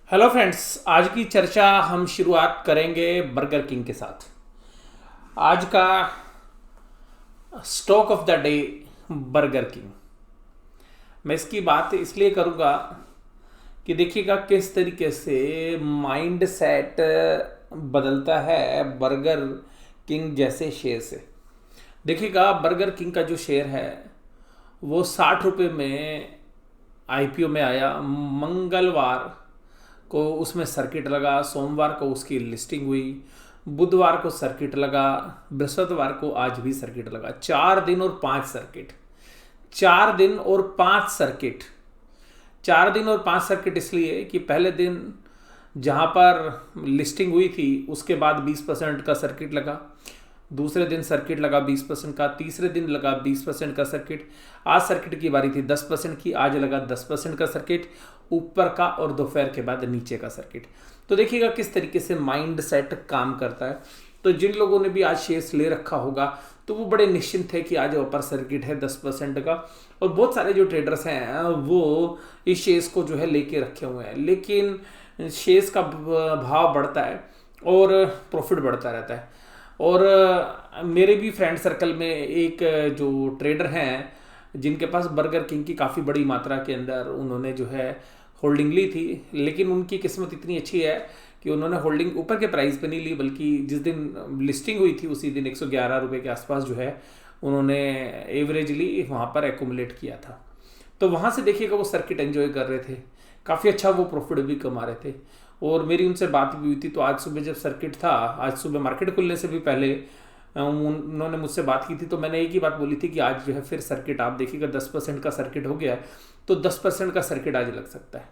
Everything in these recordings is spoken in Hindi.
हेलो फ्रेंड्स, आज की चर्चा हम शुरुआत करेंगे बर्गर किंग के साथ। आज का stock of the day burger king. मैं इसकी बात इसलिए करूँगा कि देखिएगा किस तरीके से माइंड सेट बदलता है बर्गर किंग जैसे शेयर से। देखिएगा बर्गर किंग का जो शेयर है वो 60 रुपये में आईपीओ में आया। मंगलवार को उसमें सर्किट लगा, सोमवार को उसकी लिस्टिंग हुई, बुधवार को सर्किट लगा, बृहस्पतिवार को आज भी सर्किट लगा। 4 दिन और 5 सर्किट। 4 दिन और 5 सर्किट। 4 दिन और 5 सर्किट इसलिए कि पहले दिन जहाँ पर लिस्टिंग हुई थी उसके बाद 20% का सर्किट लगा, दूसरे दिन सर्किट लगा 20% का, तीसरे दिन लगा 20% का सर्किट। आज सर्किट की बारी थी 10% की, आज लगा 10% का सर्किट ऊपर का, और दोपहर के बाद नीचे का सर्किट। तो देखिएगा किस तरीके से माइंड सेट काम करता है। तो जिन लोगों ने भी आज शेयर्स ले रखा होगा तो वो बड़े निश्चिंत थे कि आज ऊपर सर्किट है 10% का, और बहुत सारे जो ट्रेडर्स हैं वो इस शेयर्स को जो है लेके रखे हुए हैं। लेकिन शेयर्स का भाव बढ़ता है और प्रॉफिट बढ़ता रहता है। और मेरे भी फ्रेंड सर्कल में एक जो ट्रेडर हैं जिनके पास बर्गर किंग की काफ़ी बड़ी मात्रा के अंदर उन्होंने जो है होल्डिंग ली थी, लेकिन उनकी किस्मत इतनी अच्छी है कि उन्होंने होल्डिंग ऊपर के प्राइस पे नहीं ली, बल्कि जिस दिन लिस्टिंग हुई थी उसी दिन 111 रुपये के आसपास जो है उन्होंने एवरेजली वहाँ पर एक्यूमुलेट किया था। तो वहाँ से देखिएगा वो सर्किट एंजॉय कर रहे थे, काफ़ी अच्छा वो प्रॉफिट भी कमा रहे थे। और मेरी उनसे बात भी हुई थी, तो आज सुबह जब सर्किट था, आज सुबह मार्केट खुलने से भी पहले उन्होंने मुझसे बात की थी, तो मैंने एक ही बात बोली थी कि आज जो है फिर सर्किट आप देखिएगा 10% का सर्किट हो गया है, तो 10% का सर्किट आज लग सकता है।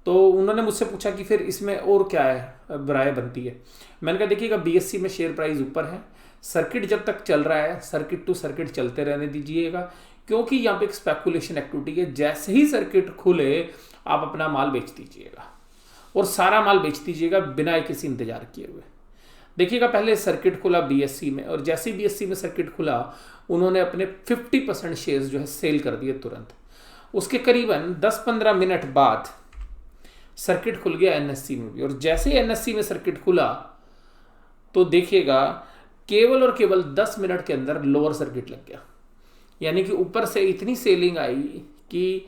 तो उन्होंने मुझसे पूछा कि फिर इसमें और क्या है राय बनती है। मैंने कहा देखिएगा बीएससी में शेयर प्राइस ऊपर है, सर्किट जब तक चल रहा है सर्किट टू सर्किट चलते रहने दीजिएगा, क्योंकि यहाँ पे एक स्पेकुलेशन एक्टिविटी है। जैसे ही सर्किट खुले आप अपना माल बेच दीजिएगा, और सारा माल बेच दीजिएगा बिना किसी इंतजार किए हुए। देखिएगा पहले सर्किट खुला बीएससी में, और जैसे ही बीएससी में सर्किट खुला उन्होंने अपने 50% शेयर्स जो है सेल कर दिए तुरंत। उसके करीबन 10-15 मिनट बाद सर्किट खुल गया एनएससी में भी, और जैसे ही एनएससी में सर्किट खुला तो देखिएगा केवल और केवल 10 मिनट के अंदर लोअर सर्किट लग गया। यानी कि ऊपर से इतनी सेलिंग आई कि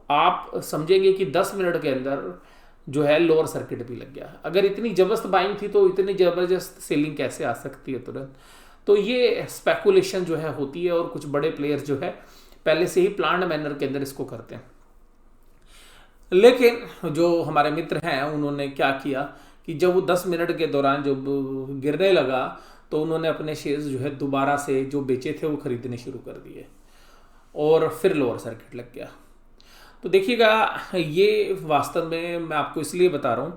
आप समझेंगे कि 10 मिनट के अंदर जो है लोअर सर्किट भी लग गया। अगर इतनी जबरदस्त बाइंग थी तो इतनी जबरदस्त सेलिंग कैसे आ सकती है तुरंत। तो ये स्पेकुलेशन जो है होती है, और कुछ बड़े प्लेयर जो है पहले से ही प्लान्ड मैनर के अंदर इसको करते हैं। लेकिन जो हमारे मित्र हैं उन्होंने क्या किया कि जब वो 10 मिनट के दौरान जब गिरने लगा तो उन्होंने अपने शेयर्स जो है दोबारा से जो बेचे थे वो खरीदने शुरू कर दिए, और फिर लोअर सर्किट लग गया। तो देखिएगा ये वास्तव में मैं आपको इसलिए बता रहा हूँ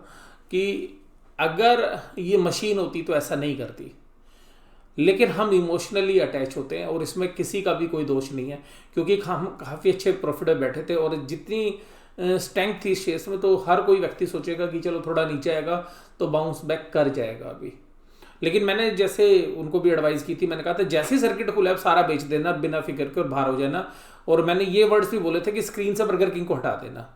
कि अगर ये मशीन होती तो ऐसा नहीं करती, लेकिन हम इमोशनली अटैच होते हैं, और इसमें किसी का भी कोई दोष नहीं है, क्योंकि हम काफ़ी अच्छे प्रॉफिट में बैठे थे, और जितनी स्ट्रेंथ थी शेयर्स में तो हर कोई व्यक्ति सोचेगा कि चलो थोड़ा नीचे आएगा तो बाउंस बैक कर जाएगा अभी। लेकिन मैंने जैसे उनको भी एडवाइस की थी, मैंने कहा था जैसे ही सर्किट खुला है सारा बेच देना बिना फिक्र के और बाहर हो जाना, और मैंने ये वर्ड्स भी बोले थे कि स्क्रीन से बर्गर किंग को हटा देना।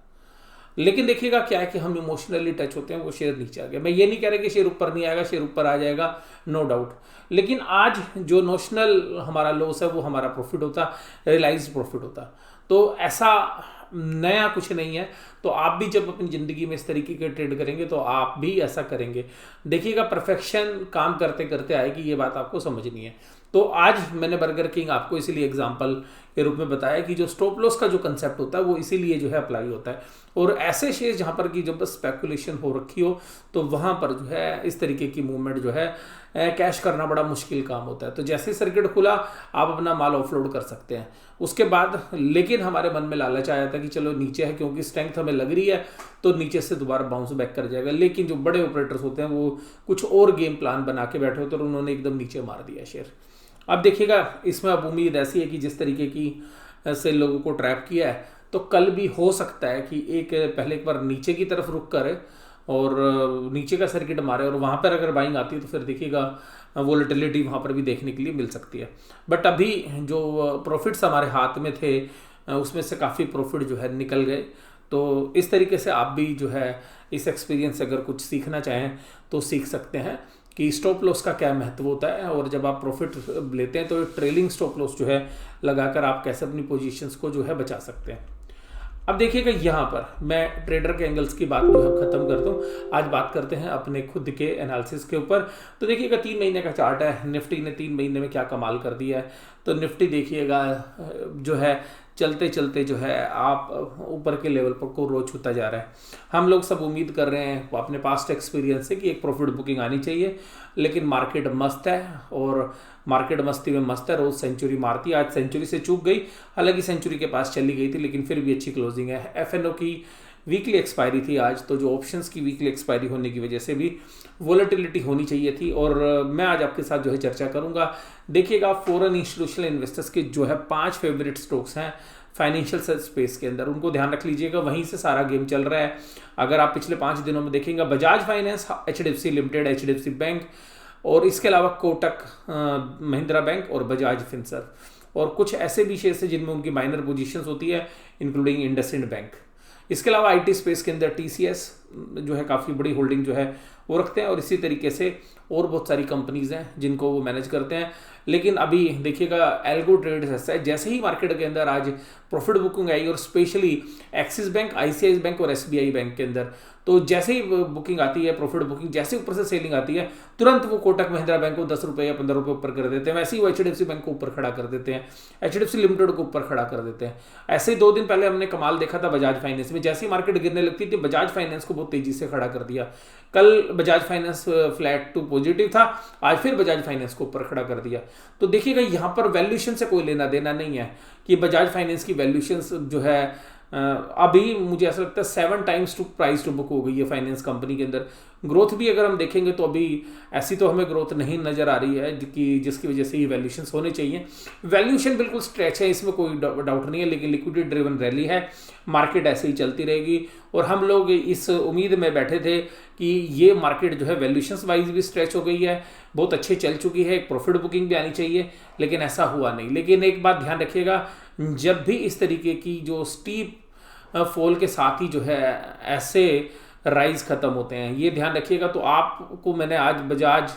लेकिन देखिएगा क्या है कि हम इमोशनली टच होते हैं, वो शेयर नीचे आ गया। मैं ये नहीं कह रहा कि शेयर ऊपर नहीं आएगा, शेयर ऊपर आ जाएगा, नो डाउट। लेकिन आज जो नोशनल हमारा लॉस है वो हमारा प्रॉफिट होता, रियलाइज प्रॉफिट होता। तो ऐसा नया कुछ नहीं है। तो आप भी जब अपनी ज़िंदगी में इस तरीके के ट्रेड करेंगे तो आप भी ऐसा करेंगे। देखिएगा परफेक्शन काम करते करते आएगी, ये बात आपको समझनी है। तो आज मैंने बर्गर किंग आपको इसीलिए एग्जांपल के रूप में बताया कि जो स्टॉप लॉस का जो कंसेप्ट होता है वो इसीलिए जो है अप्लाई होता है। और ऐसे शेयर जहाँ पर कि जब बस स्पेकुलेशन हो रखी हो तो वहाँ पर जो है इस तरीके की मूवमेंट जो है कैश करना बड़ा मुश्किल काम होता है। तो जैसे सर्किट खुला आप अपना माल ऑफलोड कर सकते हैं उसके बाद। लेकिन हमारे मन में लालच आया था कि चलो नीचे है, क्योंकि स्ट्रेंथ हमें लग रही है तो नीचे से दोबारा बाउंस बैक कर जाएगा। लेकिन जो बड़े ऑपरेटर्स होते हैं वो कुछ और गेम प्लान बना के बैठे होते हैं और उन्होंने एकदम नीचे मार दिया शेयर। अब देखिएगा इसमें अब उम्मीद ऐसी है कि जिस तरीके की से लोगों को ट्रैप किया है तो कल भी हो सकता है कि पहले एक बार नीचे की तरफ रुक करे और नीचे का सर्किट मारे, और वहाँ पर अगर बाइंग आती है तो फिर देखिएगा वोलेटिलिटी वहाँ पर भी देखने के लिए मिल सकती है। बट अभी जो प्रॉफिट्स हमारे हाथ में थे उसमें से काफ़ी प्रॉफिट जो है निकल गए। तो इस तरीके से आप भी जो है इस एक्सपीरियंस से अगर कुछ सीखना चाहें तो सीख सकते हैं कि स्टॉप लॉस का क्या महत्व होता है, और जब आप प्रॉफिट लेते हैं तो ट्रेलिंग स्टॉप लॉस जो है लगाकर आप कैसे अपनी पोजीशंस को जो है बचा सकते हैं। अब देखिएगा यहाँ पर मैं ट्रेडर के एंगल्स की बात जो है खत्म करता हूँ। आज बात करते हैं अपने खुद के एनालिसिस के ऊपर। तो देखिएगा 3 महीने का चार्ट है, निफ्टी ने 3 महीने में क्या कमाल कर दिया है। तो निफ्टी देखिएगा जो है चलते चलते जो है आप ऊपर के लेवल पर को रोज छूता जा रहा है। हम लोग सब उम्मीद कर रहे हैं अपने पास्ट एक्सपीरियंस से कि एक प्रॉफिट बुकिंग आनी चाहिए, लेकिन मार्केट मस्त है और मार्केट मस्ती में मस्त है, रोज सेंचुरी मारती है। आज सेंचुरी से चूक गई, हालांकि सेंचुरी के पास चली गई थी, लेकिन फिर भी अच्छी क्लोजिंग है। एफएनओ की वीकली एक्सपायरी थी आज, तो जो ऑप्शंस की वीकली एक्सपायरी होने की वजह से भी वोलेटिलिटी होनी चाहिए थी। और मैं आज आपके साथ जो है चर्चा करूंगा। देखिएगा फॉरेन इंस्टीट्यूशनल इन्वेस्टर्स के जो है 5 फेवरेट स्टॉक्स हैं फाइनेंशियल स्पेस के अंदर, उनको ध्यान रख लीजिएगा, वहीं से सारा गेम चल रहा है। अगर आप पिछले 5 दिनों में देखेंगे Bajaj finance, HDFC limited, HDFC bank और इसके अलावा कोटक महिंद्रा बैंक और बजाज फिनसर्व, और कुछ ऐसे भी शेयर्स हैं जिनमें उनकी माइनर पोजीशंस होती है, इंक्लूडिंग इंडसइंड बैंक। इसके अलावा आईटी स्पेस के अंदर टीसीएस जो है काफ़ी बड़ी होल्डिंग जो है वो रखते हैं, और इसी तरीके से और बहुत सारी कंपनीज हैं जिनको वो मैनेज करते हैं। लेकिन अभी देखिएगा एल्गो ट्रेड ऐसा है, जैसे ही मार्केट के अंदर आज प्रॉफिट बुकिंग आई और specially axis bank, ICICI bank और एसबीआई बैंक के अंदर, तो जैसे ही बुकिंग आती है प्रॉफिट बुकिंग, जैसे ऊपर से सेलिंग आती है, तुरंत वो कोटक महिंद्रा बैंक को 10 रुपये या 15 रुपये ऊपर कर देते हैं। वैसे ही वो एचडीएफसी बैंक को ऊपर खड़ा कर देते हैं, एचडीएफसी लिमिटेड को ऊपर खड़ा कर देते हैं। ऐसे ही 2 दिन पहले हमने कमाल देखा था बजाज फाइनेंस में, जैसे ही मार्केट गिरने लगती थी बजाज फाइनेंस को बहुत तेजी से खड़ा कर दिया। कल Bajaj finance flat to positive था, आज फिर बजाज फाइनेंस को ऊपर खड़ा कर दिया। तो देखिएगा यहाँ पर वैल्यूएशन से कोई लेना देना नहीं है कि बजाज फाइनेंस की वैल्यूएशन जो है अभी मुझे ऐसा लगता है 7 times to price to book हो गई है फाइनेंस कंपनी के अंदर। ग्रोथ भी अगर हम देखेंगे तो अभी ऐसी तो हमें ग्रोथ नहीं नजर आ रही है कि जिसकी वजह से ये वैल्यूएशंस होने चाहिए। वैल्यूएशन बिल्कुल स्ट्रेच है, इसमें कोई डाउट नहीं है, लेकिन लिक्विडिटी ड्रिवन रैली है, मार्केट ऐसे ही चलती रहेगी। और हम लोग इस उम्मीद में बैठे थे कि ये मार्केट जो है वैल्यूएशंस वाइज भी स्ट्रेच हो गई है, बहुत अच्छे चल चुकी है, एक प्रॉफिट बुकिंग भी आनी चाहिए, लेकिन ऐसा हुआ नहीं। लेकिन एक बात ध्यान रखिएगा, जब भी इस तरीके की जो स्टीप फॉल के साथ ही जो है ऐसे राइज खत्म होते हैं, ये ध्यान रखिएगा। तो आपको मैंने आज बजाज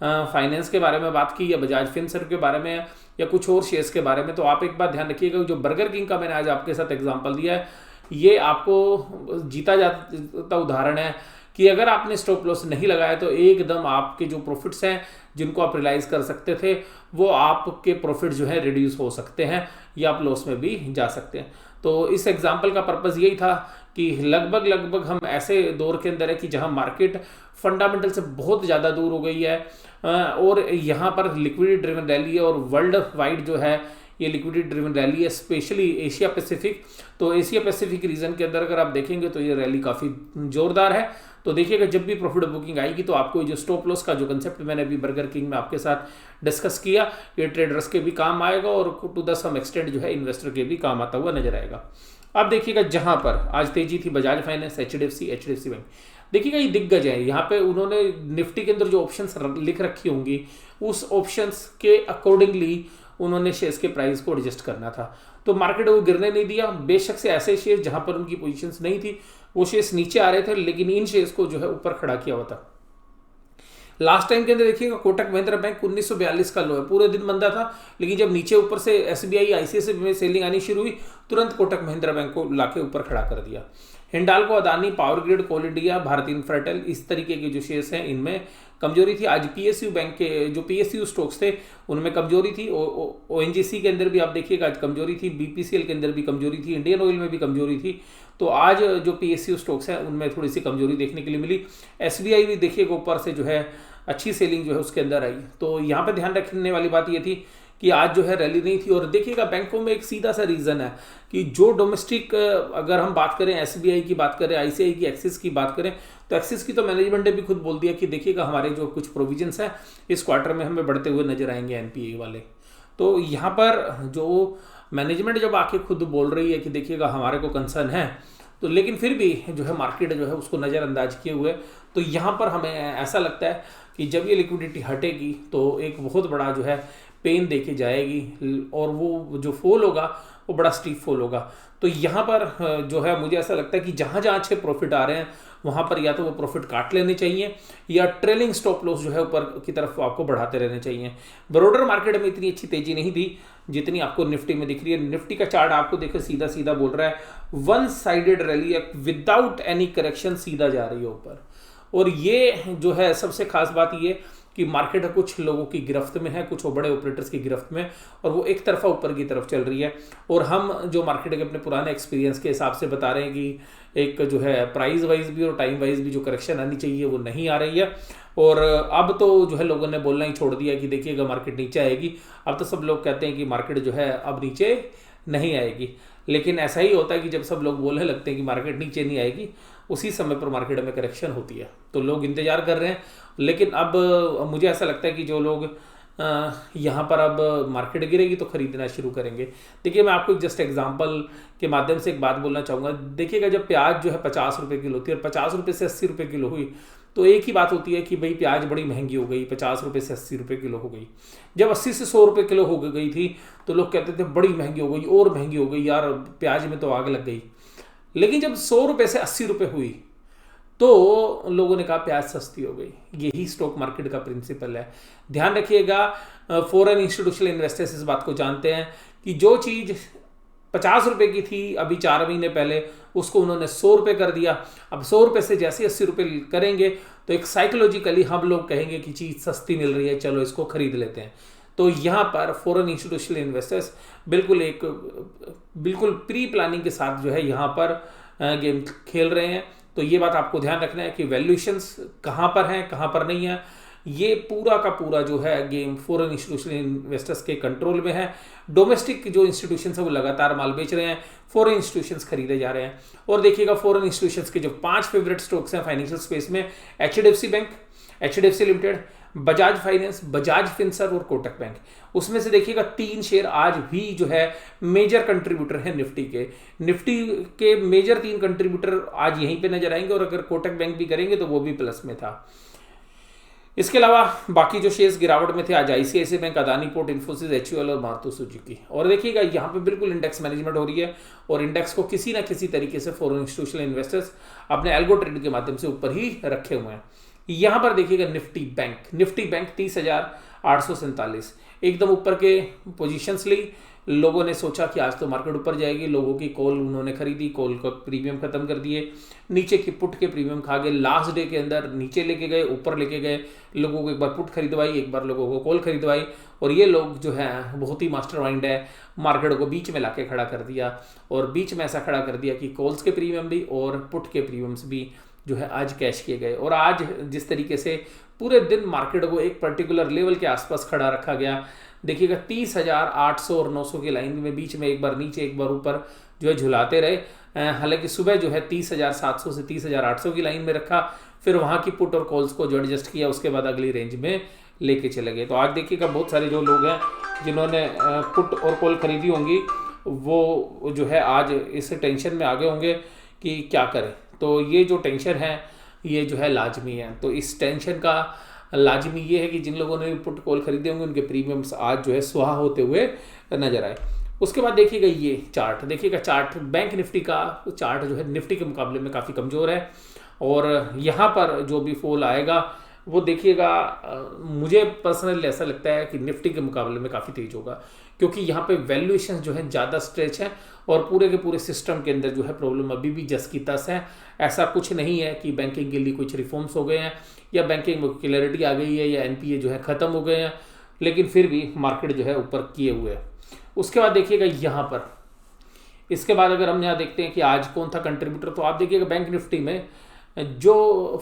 फाइनेंस के बारे में बात की या बजाज फिनसर्व के बारे में या कुछ और शेयर्स के बारे में, तो आप एक बात ध्यान रखिएगा, जो बर्गर किंग का मैंने आज आपके साथ एग्जांपल दिया है, ये आपको जीता जाता उदाहरण है कि अगर आपने स्टॉप लॉस नहीं लगाया तो एकदम आपके जो प्रॉफिट्स हैं जिनको आप रियलाइज कर सकते थे, वो आपके प्रॉफिट जो है रिड्यूस हो सकते हैं या आप लॉस में भी जा सकते हैं। तो इस एग्जाम्पल का पर्पस यही था कि लगभग हम ऐसे दौर के अंदर है कि जहां मार्केट फंडामेंटल से बहुत ज़्यादा दूर हो गई है, और यहाँ पर लिक्विडिटी ड्रिवन रैली है, और वर्ल्ड वाइड जो है ये लिक्विडिटी ड्रिवन रैली है, स्पेशली एशिया पैसिफिक। तो एशिया पैसिफिक रीजन के अंदर अगर आप देखेंगे तो ये रैली काफ़ी जोरदार है। तो देखिएगा जब भी प्रॉफिट बुकिंग आएगी तो आपको जो स्टॉप लॉस का जो कंसेप्ट मैंने अभी बर्गर किंग में आपके साथ डिस्कस किया, ये ट्रेडर्स के भी काम आएगा और टू द सम एक्सटेंट जो है इन्वेस्टर के भी काम आता हुआ नजर आएगा। अब देखिएगा जहां पर आज तेजी थी बजाज फाइनेंस, एचडीएफसी बैंक, देखिएगा ये दिग्गज है। यहाँ पे उन्होंने निफ्टी के अंदर जो ऑप्शंस लिख रखी होंगी उस ऑप्शंस के अकॉर्डिंगली उन्होंने शेयर्स के प्राइस को एडजस्ट करना था, तो मार्केट वो गिरने नहीं दिया। बेशक से ऐसे शेयर जहां पर उनकी पोजीशंस नहीं थी वो शेयर्स नीचे आ रहे थे, लेकिन इन शेयर्स को जो है ऊपर खड़ा किया हुआ था। लास्ट टाइम के अंदर देखिएगा कोटक महिंद्रा बैंक 1942 का लो है, पूरे दिन मंदा था, लेकिन जब नीचे ऊपर से एसबीआई आईसीआईसीआई में सेलिंग आनी शुरू हुई, तुरंत कोटक महिंद्रा बैंक को लाके ऊपर खड़ा कर दिया। हिंडाल्को, अदानी, पावर ग्रिड, कोल इंडिया, भारत इन्फ्राटेल, इस तरीके के जो शेयर्स हैं इनमें कमजोरी थी। आज पीएसयू बैंक के जो पीएसयू स्टॉक्स थे उनमें कमजोरी थी। ओएनजीसी के अंदर भी आप देखिएगा आज कमजोरी थी, बीपीसीएल के अंदर भी कमजोरी थी, इंडियन ऑयल में भी कमजोरी थी। तो आज जो पीएसयू स्टॉक्स हैं उनमें थोड़ी सी कमजोरी देखने के लिए मिली। एसबीआई भी देखिएगा ऊपर से जो है अच्छी सेलिंग जो है उसके अंदर आई। तो यहाँ पे ध्यान रखने वाली बात ये थी कि आज जो है रैली नहीं थी। और देखिएगा बैंकों में एक सीधा सा रीज़न है कि जो डोमेस्टिक, अगर हम बात करें एसबीआई की बात करें, आईसीआई की, एक्सिस की बात करें, तो एक्सिस की तो मैनेजमेंट ने भी खुद बोल दिया कि देखिएगा हमारे जो कुछ प्रोविजंस हैं इस क्वार्टर में हमें बढ़ते हुए नजर आएंगे एनपीए वाले। तो यहाँ पर जो मैनेजमेंट जब आके खुद बोल रही है कि देखिएगा हमारे को कंसर्न है, तो लेकिन फिर भी जो है मार्केट जो है उसको नज़रअंदाज किए हुए, तो यहाँ पर हमें ऐसा लगता है कि जब ये लिक्विडिटी हटेगी तो एक बहुत बड़ा जो है पेन देके जाएगी, और वो जो फॉल होगा वो बड़ा स्टीप फॉल होगा। तो यहाँ पर जो है मुझे ऐसा लगता है कि जहाँ जहाँ अच्छे प्रॉफिट आ रहे हैं वहाँ पर या तो वो प्रॉफिट काट लेने चाहिए या ट्रेलिंग स्टॉप लॉस जो है ऊपर की तरफ आपको बढ़ाते रहने चाहिए। ब्रॉडर मार्केट में इतनी अच्छी तेजी नहीं थी जितनी आपको निफ्टी में दिख रही है। निफ्टी का चार्ट आपको देखो सीधा सीधा बोल रहा है one sided rally without any correction सीधा जा रही है ऊपर। और ये जो है सबसे खास बात ये कि मार्केट कुछ लोगों की गिरफ्त में है, कुछ बड़े ऑपरेटर्स की गिरफ्त में, और वो एक तरफा ऊपर की तरफ चल रही है। और हम जो मार्केट के अपने पुराने एक्सपीरियंस के हिसाब से बता रहे हैं कि एक जो है प्राइस वाइज भी और टाइम वाइज भी जो करेक्शन आनी चाहिए वो नहीं आ रही है। और अब तो जो है लोगों ने बोलना ही छोड़ दिया कि देखिएगा मार्केट नीचे आएगी। अब तो सब लोग कहते हैं कि मार्केट जो है अब नीचे नहीं आएगी। लेकिन ऐसा ही होता है कि जब सब लोग बोलने लगते हैं कि मार्केट नीचे नहीं आएगी, उसी समय पर मार्केट में करेक्शन होती है। तो लोग इंतजार कर रहे हैं। लेकिन अब मुझे ऐसा लगता है कि जो लोग यहाँ पर अब मार्केट गिरेगी तो खरीदना शुरू करेंगे। देखिए मैं आपको जस्ट एग्जांपल के माध्यम से एक बात बोलना चाहूँगा। देखिएगा जब प्याज जो है 50 रुपये किलो थी और 50 रुपये से 80 रुपये किलो हुई तो एक ही बात होती है कि भाई प्याज बड़ी महंगी हो गई, 50 रुपये से 80 रुपये किलो हो गई। जब 80 से 100 रुपये किलो हो गई थी तो लोग कहते थे बड़ी महंगी हो गई और महंगी हो गई यार, प्याज में तो आग लग गई। लेकिन जब 100 रुपये से 80 रुपये हुई तो लोगों ने कहा प्याज सस्ती हो गई। यही स्टॉक मार्केट का प्रिंसिपल है। ध्यान रखिएगा, फॉरेन इंस्टीट्यूशनल इन्वेस्टर्स इस बात को जानते हैं कि जो चीज़ 50 रुपये की थी अभी 4 महीने पहले, उसको उन्होंने 100 रुपये कर दिया। अब 100 रुपये से जैसे 80 रुपये करेंगे तो एक साइकोलॉजिकली हम लोग कहेंगे कि चीज़ सस्ती मिल रही है, चलो इसको खरीद लेते हैं। तो यहाँ पर फॉरेन इंस्टीट्यूशनल इन्वेस्टर्स बिल्कुल प्री प्लानिंग के साथ जो है यहाँ पर गेम खेल रहे हैं। तो ये बात आपको ध्यान रखना है कि वैल्यूएशंस कहाँ पर हैं, कहाँ पर नहीं है। ये पूरा का पूरा जो है गेम फॉरेन इंस्टीट्यूशनल इन्वेस्टर्स के कंट्रोल में है। डोमेस्टिक जो इंस्टीट्यूशंस है वो लगातार माल बेच रहे हैं, फॉरेन इंस्टीट्यूशंस खरीदे जा रहे हैं। और देखिएगा फॉरेन इंस्टीट्यूशंस के जो 5 फेवरेट स्टॉक्स हैं फाइनेंशियल स्पेस में, HDFC bank, HDFC limited, Bajaj finance, Bajaj Finserv और कोटक बैंक। उसमें से देखिएगा 3 शेयर आज भी जो है मेजर कंट्रीब्यूटर है निफ्टी के मेजर 3 कंट्रीब्यूटर आज यहीं पे नजर आएंगे। और अगर कोटक बैंक भी करेंगे तो वो भी प्लस में था। इसके अलावा बाकी जो शेयर्स गिरावट में थे आज ICICI bank, Adani port, Infosys, HUL और मारुति सुजुकी। और देखिएगा यहाँ पे बिल्कुल इंडेक्स मैनेजमेंट हो रही है और इंडेक्स को किसी ना किसी तरीके से फॉरेन इंस्टीट्यूशनल इन्वेस्टर्स अपने एल्गो ट्रेड के माध्यम से ऊपर ही रखे हुए हैं। यहाँ पर देखिएगा निफ्टी बैंक 30,847 एकदम ऊपर के पोजीशंस ली। लोगों ने सोचा कि आज तो मार्केट ऊपर जाएगी, लोगों की कॉल उन्होंने खरीदी, कॉल का प्रीमियम खत्म कर दिए, नीचे की पुट के प्रीमियम खा गए, लास्ट डे के अंदर नीचे लेके गए, ऊपर लेके गए, लोगों को एक बार पुट खरीदवाई, एक बार लोगों को कॉल खरीदवाई। और ये लोग जो है बहुत ही मास्टरमाइंड है, मार्केट को बीच में लाके खड़ा कर दिया। और बीच में ऐसा खड़ा कर दिया कि कॉल्स के प्रीमियम भी और पुट के प्रीमियम्स भी जो है आज कैश किए गए। और आज जिस तरीके से पूरे दिन मार्केट को एक पर्टिकुलर लेवल के आसपास खड़ा रखा गया, देखिएगा 30,800 और 900 की लाइन में बीच में एक बार नीचे एक बार ऊपर जो है झुलाते रहे। हालांकि सुबह जो है 30,700 से 30,800 की लाइन में रखा, फिर वहाँ की पुट और कॉल्स को जो एडजस्ट किया, उसके बाद अगली रेंज में लेके चले गए। तो आज देखिएगा बहुत सारे जो लोग हैं जिन्होंने पुट और कॉल खरीदी होंगी वो जो है आज इस टेंशन में आ गए होंगे कि क्या करें। तो ये जो टेंशन है ये जो है लाजमी है। तो इस टेंशन का लाजमी ये है कि जिन लोगों ने पुट कॉल खरीदे होंगे उनके प्रीमियम्स आज जो है स्वाहा होते हुए नजर आए। उसके बाद देखिएगा ये चार्ट, देखिएगा चार्ट बैंक निफ्टी का चार्ट जो है निफ्टी के मुकाबले में काफ़ी कमज़ोर है। और यहाँ पर जो भी फॉल आएगा वो देखिएगा, मुझे पर्सनली ऐसा लगता है कि निफ्टी के मुकाबले में काफ़ी तेज होगा, क्योंकि यहाँ पे वैल्यूएशन जो है ज़्यादा स्ट्रेच है और पूरे के पूरे सिस्टम के अंदर जो है प्रॉब्लम अभी भी जस की तस है। ऐसा कुछ नहीं है कि बैंकिंग के लिए कुछ रिफॉर्म्स हो गए हैं या बैंकिंग में क्लैरिटी आ गई है या NPA जो है ख़त्म हो गए हैं, लेकिन फिर भी मार्केट जो है ऊपर किए हुए है। उसके बाद देखिएगा यहाँ पर, इसके बाद अगर हम यहाँ देखते हैं कि आज कौन था कंट्रीब्यूटर, तो आप देखिएगा बैंक निफ्टी में जो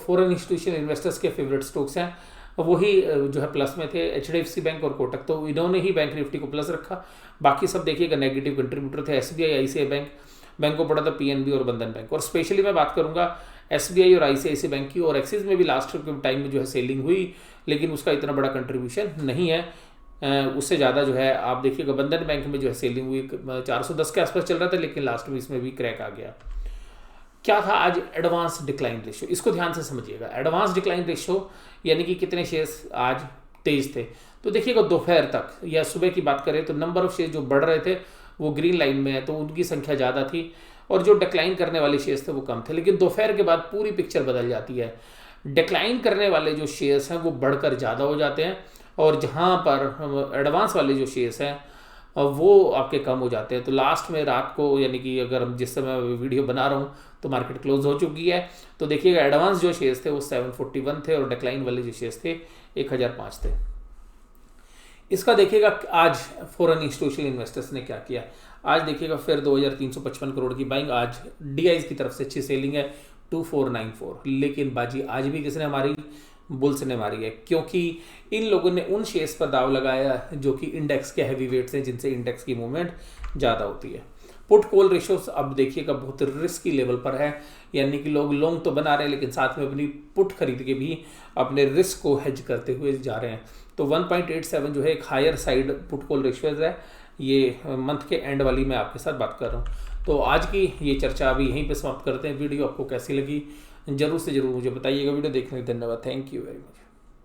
फॉरेन इंस्टीट्यूशनल इन्वेस्टर्स के फेवरेट स्टॉक्स हैं वही जो है प्लस में थे, HDFC बैंक और कोटक। तो इन्होंने ही बैंक निफ्टी को प्लस रखा। बाकी सब देखिएगा नेगेटिव कंट्रीब्यूटर थे, SBI, ICICI bank, bank of Baroda, PNB और बंधन बैंक। और स्पेशली मैं बात करूंगा SBI और ICICI बैंक की। और एक्सिस में भी लास्ट टाइम में जो है सेलिंग हुई, लेकिन उसका इतना बड़ा कंट्रीब्यूशन नहीं है। उससे ज़्यादा जो है आप देखिएगा बंधन बैंक में जो है सेलिंग हुई, 410 के आसपास चल रहा था, लेकिन लास्ट में इसमें भी क्रैक आ गया। क्या था आज एडवांस डिक्लाइन रेशियो, इसको ध्यान से समझिएगा। एडवांस डिक्लाइन रेशियो यानी कि कितने शेयर्स आज तेज थे। तो देखिएगा दोपहर तक या सुबह की बात करें तो नंबर ऑफ शेयर जो बढ़ रहे थे वो ग्रीन लाइन में है, तो उनकी संख्या ज़्यादा थी और जो डिक्लाइन करने वाले शेयर्स थे वो कम थे। लेकिन दोपहर के बाद पूरी पिक्चर बदल जाती है, डिक्लाइन करने वाले जो शेयर्स हैं वो बढ़कर ज़्यादा हो जाते हैं और जहाँ पर एडवांस वाले जो शेयर्स हैं वो आपके कम हो जाते हैं। तो लास्ट में रात को, यानी कि अगर हम जिस समय वीडियो बना रहा हूँ तो मार्केट क्लोज हो चुकी है, तो देखिएगा एडवांस जो शेयर्स थे वो 741 थे और डिक्लाइन वाले जो शेयर्स थे 1005 थे। इसका देखिएगा आज फॉरेन इंस्टीट्यूशनल इन्वेस्टर्स ने क्या किया। आज देखिएगा फिर 2355 करोड़ की बाइंग, आज डीआईज की तरफ से अच्छी सेलिंग है 2494। लेकिन बाजी आज भी किसने हमारी, बुल्स ने मारी है, क्योंकि इन लोगों ने उन शेयर्स पर दाव लगाया जो कि इंडेक्स के हैवी वेट्स हैं, जिनसे इंडेक्स की मूवमेंट ज़्यादा होती है। पुट कॉल रेशियोस अब देखिएगा बहुत रिस्की लेवल पर है, यानी कि लोग लॉन्ग तो बना रहे हैं लेकिन साथ में अपनी पुट खरीद के भी अपने रिस्क को हेज करते हुए जा रहे हैं। तो 1.87 जो है एक higher side put call ratios है, ये मंथ के एंड वाली मैं आपके साथ बात कर रहा हूँ। तो आज की ये चर्चा अभी यहीं पे समाप्त करते हैं। वीडियो आपको कैसी लगी जरूर से जरूर मुझे बताइएगा। वीडियो देखने के लिए धन्यवाद। Thank you very much.